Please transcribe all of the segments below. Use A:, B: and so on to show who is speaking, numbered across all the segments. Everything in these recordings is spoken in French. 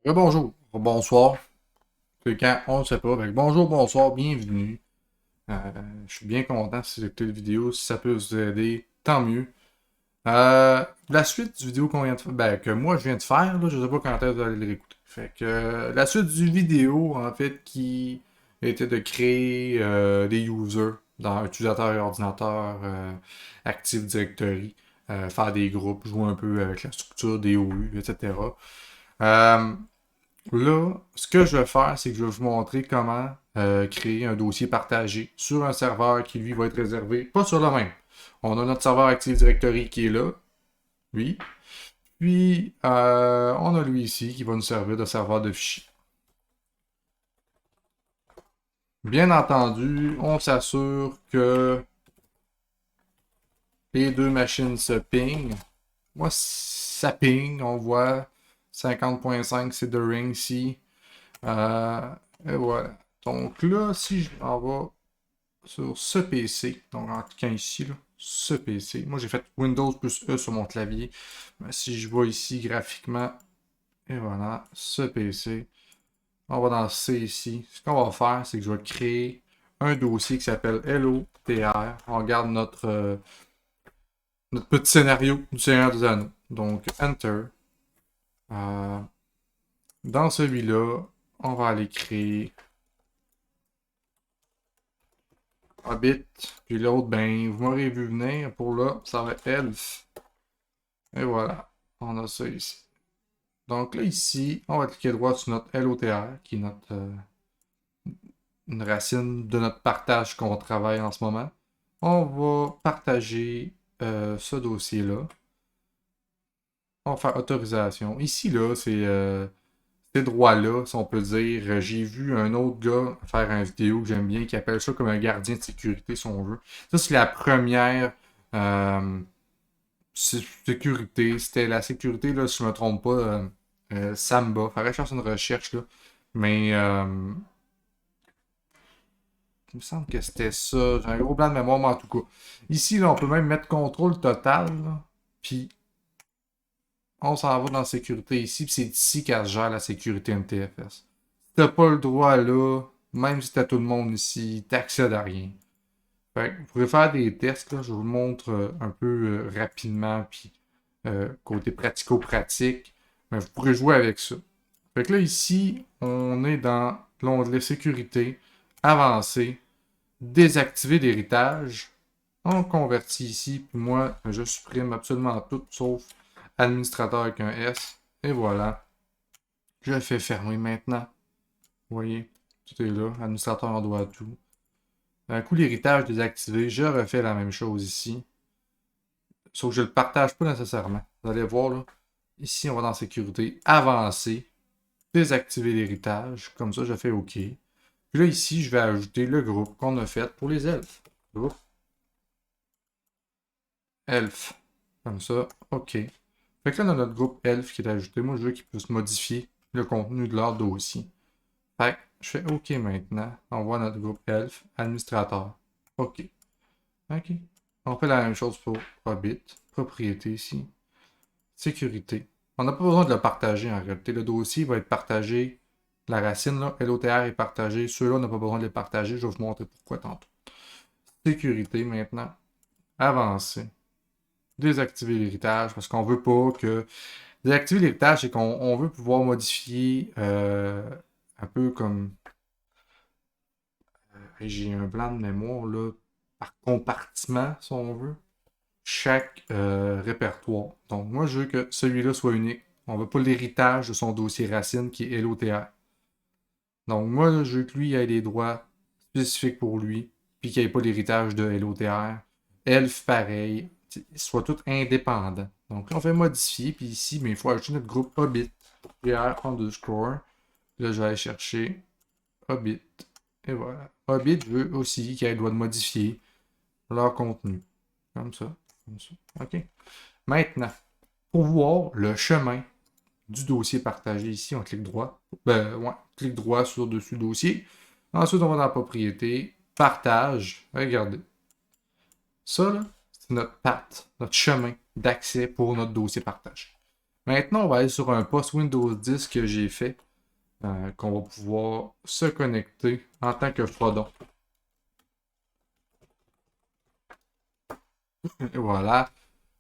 A: Bonjour, bonsoir. C'est quand on ne sait pas. Fait que bonjour, bonsoir, bienvenue. Je suis bien content si vous écoutez la vidéo. Si ça peut vous aider, tant mieux. La suite du vidéo qu'on vient de faire, que moi je viens de faire, là, je ne sais pas quand est-ce que vous allez le réécouter. Fait que la suite du vidéo, en fait, qui était de créer des users dans utilisateur et ordinateur, Active Directory, faire des groupes, jouer un peu avec la structure des OU, etc. Euh, Là, ce que je vais faire, c'est que je vais vous montrer comment créer un dossier partagé sur un serveur qui, lui, va être réservé, pas sur le même. On a notre serveur Active Directory qui est là, lui. Puis, on a lui ici qui va nous servir de serveur de fichiers. Bien entendu, on s'assure que les deux machines se pingent. Moi, ça ping, on voit 50.5, c'est de ring ici. Et voilà. Donc là, si je m'en vais sur ce PC, donc en cliquant ici, là, ce PC. Moi, j'ai fait Windows plus E sur mon clavier. Mais si je vais ici graphiquement, et voilà, ce PC, on va dans C ici. Ce qu'on va faire, c'est que je vais créer un dossier qui s'appelle LOTR. On regarde notre petit scénario du Seigneur des Anneaux. Donc, Enter. Euh, dans celui-là, on va aller créer Hobbit. Puis l'autre, ben, vous m'aurez vu venir. Pour là, ça va être Elf. Et voilà, on a ça ici. Donc là, ici, on va cliquer droit sur notre LOTR, qui est notre une racine de notre partage qu'on travaille en ce moment. On va partager ce dossier-là. On va faire autorisation. Ici, là, c'est ces droits-là, si on peut dire. J'ai vu un autre gars faire une vidéo que j'aime bien qui appelle ça comme un gardien de sécurité, si on veut. Ça, c'est la première euh, sécurité. C'était la sécurité, là, si je ne me trompe pas, Samba. Faudrait faire une recherche, là. Mais il me semble que c'était ça. J'ai un gros blanc de mémoire, mais en tout cas. Ici, là, on peut même mettre contrôle total, là. Puis on s'en va dans sécurité ici. Puis c'est ici qu'elle gère la sécurité MTFS. Si t'as pas le droit là, même si t'as tout le monde ici, t'accèdes à rien. Fait que vous pouvez faire des tests, là. Je vous le montre un peu rapidement. Puis côté pratico-pratique. Mais vous pourrez jouer avec ça. Fait que là, ici, on est dans l'onglet sécurité, avancé, désactiver l'héritage. On convertit ici, puis moi, je supprime absolument tout sauf administrateur avec un S. Et voilà. Je fais fermer maintenant. Vous voyez, tout est là. Administrateur en doit à tout. Un coup, l'héritage désactivé, je refais la même chose ici. Sauf que je ne le partage pas nécessairement. Vous allez voir là. Ici, on va dans sécurité, avancer, désactiver l'héritage. Comme ça, je fais OK. Puis là, ici, je vais ajouter le groupe qu'on a fait pour les elfes. Groupe elfes. Comme ça, OK. Fait que là, on a notre groupe elf qui est ajouté. Moi, je veux qu'il puisse modifier le contenu de leur dossier. Fait que je fais OK maintenant. On voit notre groupe elf, administrateur. OK. OK. On fait la même chose pour Hobbit. Propriété ici. Sécurité. On n'a pas besoin de le partager en réalité. Le dossier va être partagé. La racine, là, LOTR est partagée. Ceux-là, on n'a pas besoin de les partager. Je vais vous montrer pourquoi tantôt. Sécurité maintenant. Avancer. Désactiver l'héritage parce qu'on veut pas que. Désactiver l'héritage, c'est qu'on veut pouvoir modifier un peu comme. J'ai un blanc de mémoire là, par compartiment, si on veut, chaque répertoire. Donc, moi, je veux que celui-là soit unique. On ne veut pas l'héritage de son dossier racine qui est LOTR. Donc, moi, là, je veux que lui ait des droits spécifiques pour lui, puis qu'il n'y ait pas l'héritage de LOTR. Elf, pareil, soit tout indépendant. Donc, là, on fait modifier, puis ici, mais il faut ajouter notre groupe Hobbit. PR underscore. Là, je vais aller chercher Hobbit. Et voilà. Hobbit veut aussi qu'il ait le droit de modifier leur contenu. Comme ça. Comme ça. OK. Maintenant, pour voir le chemin du dossier partagé ici, on clique droit. Ouais, clique droit sur dessus dossier. Ensuite, on va dans propriété, partage. Regardez. Ça, là, c'est notre path, notre chemin d'accès pour notre dossier partagé. Maintenant, on va aller sur un post Windows 10 que j'ai fait, qu'on va pouvoir se connecter en tant que Frodon. Et voilà.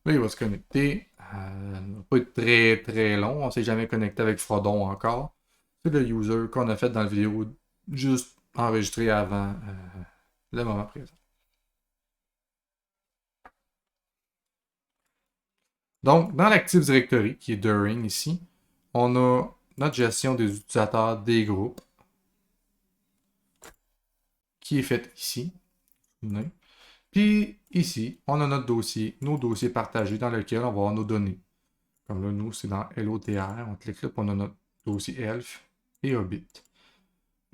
A: Là, il va se connecter. Ça va pas être très très long. On s'est jamais connecté avec Frodon encore. C'est le user qu'on a fait dans la vidéo juste enregistré avant le moment présent. Donc, dans l'Active Directory, qui est During ici, on a notre gestion des utilisateurs des groupes, qui est faite ici. Puis ici, on a notre dossier, nos dossiers partagés dans lesquels on va avoir nos données. Comme là, nous, c'est dans LOTR. On clique là, puis on a notre dossier ELF et Hobbit.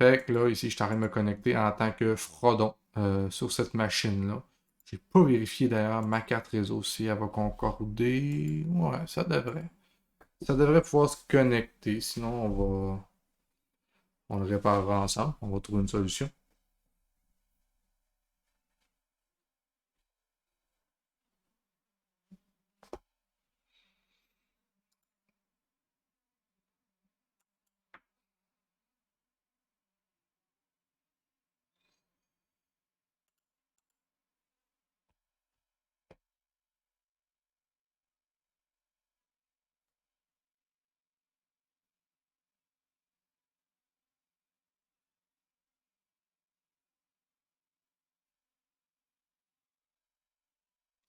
A: Fait que là, ici, je suis en train de me connecter en tant que Frodon sur cette machine-là. J'ai pas vérifié d'ailleurs ma carte réseau si elle va concorder. Ouais, ça devrait. Ça devrait pouvoir se connecter. Sinon, on le réparera ensemble. On va trouver une solution.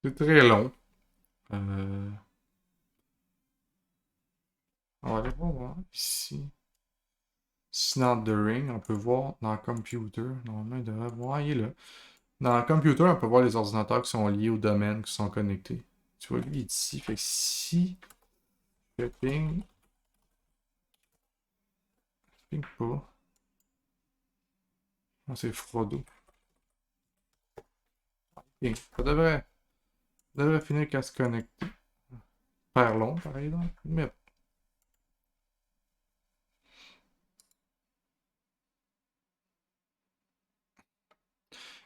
A: C'est très long. Euh, on va aller voir ici. Ici dans The Ring, on peut voir dans Computer. Normalement, il devrait voir. Il est là. Dans Computer, on peut voir les ordinateurs qui sont liés au domaine, qui sont connectés. Tu vois, lui, il est ici. Fait que si je ping pas. Ah, c'est Frodo. Ping. Ça devrait finir qu'à se connecter. Faire long, par exemple. Mais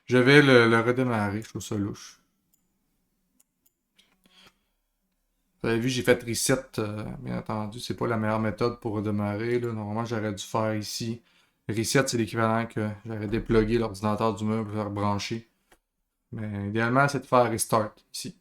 A: je vais le redémarrer, je trouve ça louche. Vous avez vu, j'ai fait reset, bien entendu, c'est pas la meilleure méthode pour redémarrer, là. Normalement, j'aurais dû faire ici. Reset, c'est l'équivalent que j'aurais déplugué l'ordinateur du meuble pour le rebrancher. Mais idéalement, c'est de faire restart ici.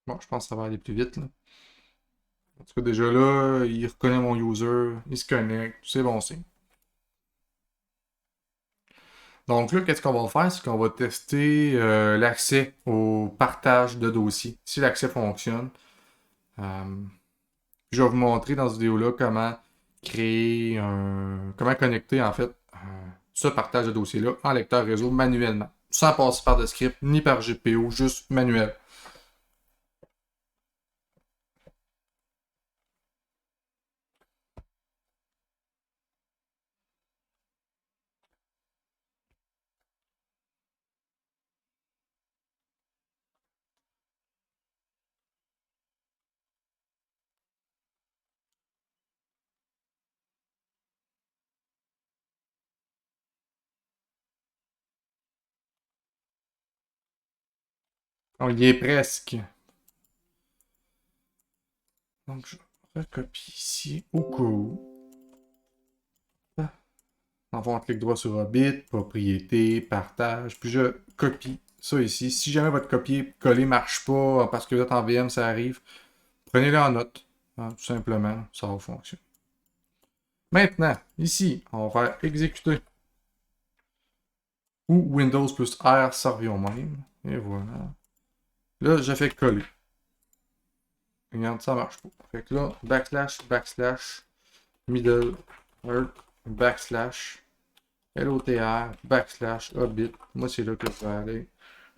A: Bon, je pense que ça va aller plus vite, là. En tout cas, déjà là, il reconnaît mon user, il se connecte, c'est bon signe. Donc là, qu'est-ce qu'on va faire? C'est qu'on va tester l'accès au partage de dossiers. Si l'accès fonctionne, euh, je vais vous montrer dans cette vidéo-là comment créer comment connecter en fait ce partage de dossier-là en lecteur réseau manuellement. Sans passer par de script ni par GPO, juste manuel. On y est presque. Donc je recopie ici au cas où. Enfin, on clique droit sur Hobbit, propriété, partage, puis je copie ça ici. Si jamais votre copier-coller marche pas parce que vous êtes en VM, ça arrive, prenez-le en note. Hein, tout simplement, ça va fonctionner. Maintenant, ici, on va faire exécuter. Ou Windows plus R servi au même. Et voilà. Là, je fais coller. Regarde, ça marche pas. Fait que là, backslash, backslash, middle, earth, backslash, LOTR, backslash, Hobbit. Moi, c'est là que je vais aller.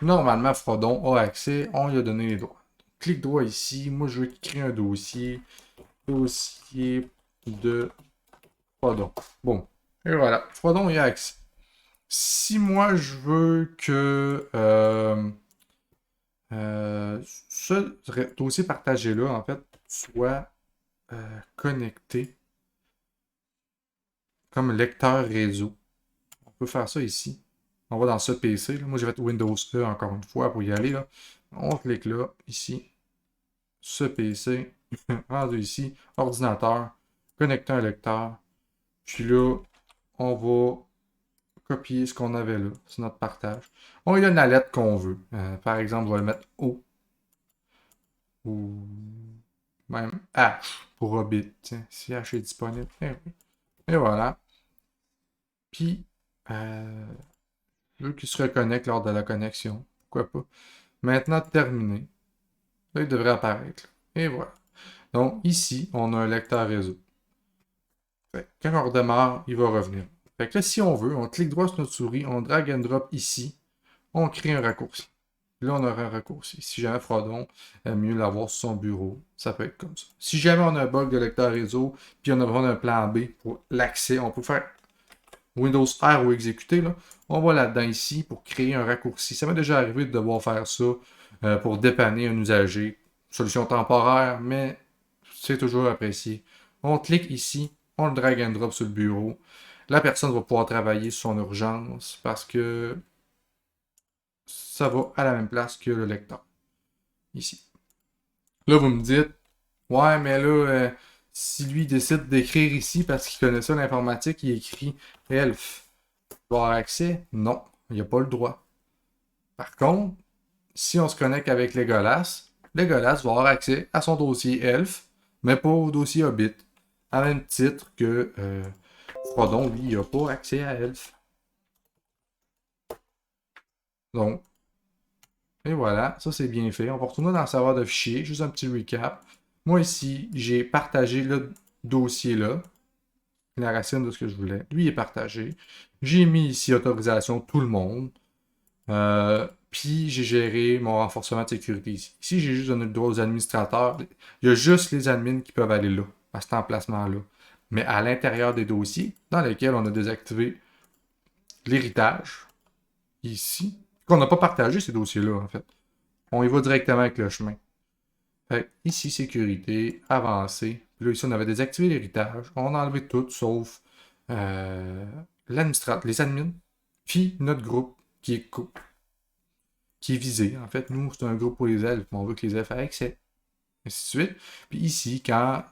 A: Normalement, Frodon a accès. On lui a donné les droits. Clique droit ici. Moi, je veux créer un dossier. Dossier de Frodon. Bon. Et voilà. Frodon y a accès. Si moi, je veux que ce dossier partagé-là, en fait, soit connecté comme lecteur réseau. On peut faire ça ici. On va dans ce PC. Là. Moi, j'ai fait Windows E encore une fois pour y aller. Là. On clique là, ici. Ce PC. Rendu ici. Ordinateur. Connecter un lecteur. Puis là, on va copier ce qu'on avait là. C'est notre partage. On lui donne la lettre qu'on veut. Par exemple, on va le mettre O. Ou même H pour Hobbit. Tiens, si H est disponible. Et voilà. Puis, je veux qu'il se reconnecte lors de la connexion. Pourquoi pas. Maintenant, terminé. Là, il devrait apparaître. Et voilà. Donc, ici, on a un lecteur réseau. Fait, quand on redémarre, il va revenir. Fait que là, si on veut, on clique droit sur notre souris, on drag and drop ici, on crée un raccourci. Là, on aura un raccourci. Si jamais Frodon, mieux l'avoir sur son bureau, ça peut être comme ça. Si jamais on a un bug de lecteur réseau, puis on a besoin d'un plan B pour l'accès, on peut faire Windows R ou exécuter, là. On va là-dedans ici pour créer un raccourci. Ça m'est déjà arrivé de devoir faire ça pour dépanner un usager. Solution temporaire, mais c'est toujours apprécié. On clique ici, on le drag and drop sur le bureau. La personne va pouvoir travailler sur son urgence parce que ça va à la même place que le lecteur. Ici. Là, vous me dites, ouais, mais là, si lui décide d'écrire ici parce qu'il connaît ça l'informatique, il écrit Elf. Il va avoir accès? Non, il n'a pas le droit. Par contre, si on se connecte avec Legolas, Legolas va avoir accès à son dossier Elf, mais pas au dossier Hobbit. À même titre que Frodon, lui, il n'a pas accès à Elf. Donc, et voilà, ça c'est bien fait. On va retourner dans le serveur de fichiers, juste un petit recap. Moi ici, j'ai partagé le dossier-là, la racine de ce que je voulais. Lui il est partagé. J'ai mis ici autorisation tout le monde. Puis j'ai géré mon renforcement de sécurité ici. Ici, j'ai juste donné le droit aux administrateurs. Il y a juste les admins qui peuvent aller là, à cet emplacement-là. Mais à l'intérieur des dossiers, dans lesquels on a désactivé l'héritage, ici, qu'on n'a pas partagé ces dossiers-là, en fait. On y va directement avec le chemin. Fait ici, sécurité, avancé. Puis là, ici, on avait désactivé l'héritage. On a enlevé tout, sauf l'administrateur, les admins, puis notre groupe qui est visé. En fait, nous, c'est un groupe pour les elfes, mais on veut que les elfes aient accès. Ainsi de suite. Puis ici, quand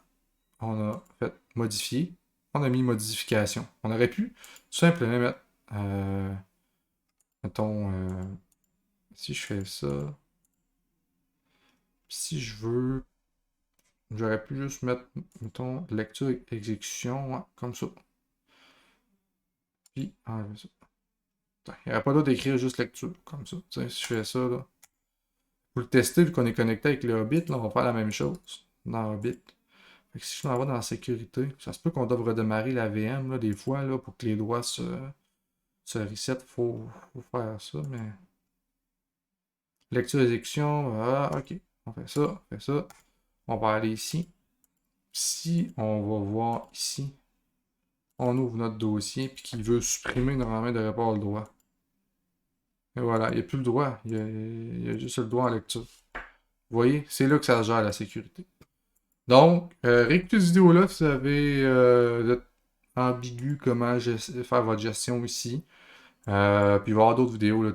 A: on a fait modifier, on a mis modification. On aurait pu tout simplement mettre, mettons, si je fais ça, si je veux, j'aurais pu juste mettre, mettons, lecture et exécution, ouais, comme ça. Puis enlever ça. Il n'y aurait pas d'autre d'écrire juste lecture, comme ça. T'sais, si je fais ça, là. Pour le tester, vu qu'on est connecté avec le Hobbit, là, on va faire la même chose dans Hobbit. Fait que si je m'en vais dans la sécurité, ça se peut qu'on doive redémarrer la VM, là, des fois, là, pour que les doigts se reset, faut faire ça, mais... Lecture, exécution, ah, ok. On fait ça, on fait ça. On va aller ici. Si on va voir ici, on ouvre notre dossier, puis qu'il veut supprimer normalement de pas le droit. Et voilà, il n'y a plus le droit. Il y a juste le droit en lecture. Vous voyez, c'est là que ça gère la sécurité. Donc, réécoutez cette vidéo-là si vous avez ambigu comment faire votre gestion ici. Puis il va y avoir d'autres vidéos, là,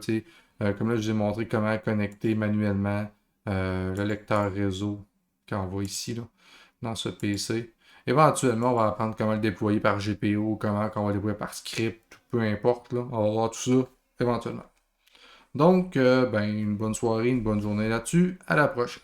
A: comme là, je vous ai montré comment connecter manuellement le lecteur réseau quand on va ici, là, dans ce PC. Éventuellement, on va apprendre comment le déployer par GPO, comment on va le déployer par script, peu importe, là. On va voir tout ça éventuellement. Donc, ben, une bonne soirée, une bonne journée là-dessus. À la prochaine.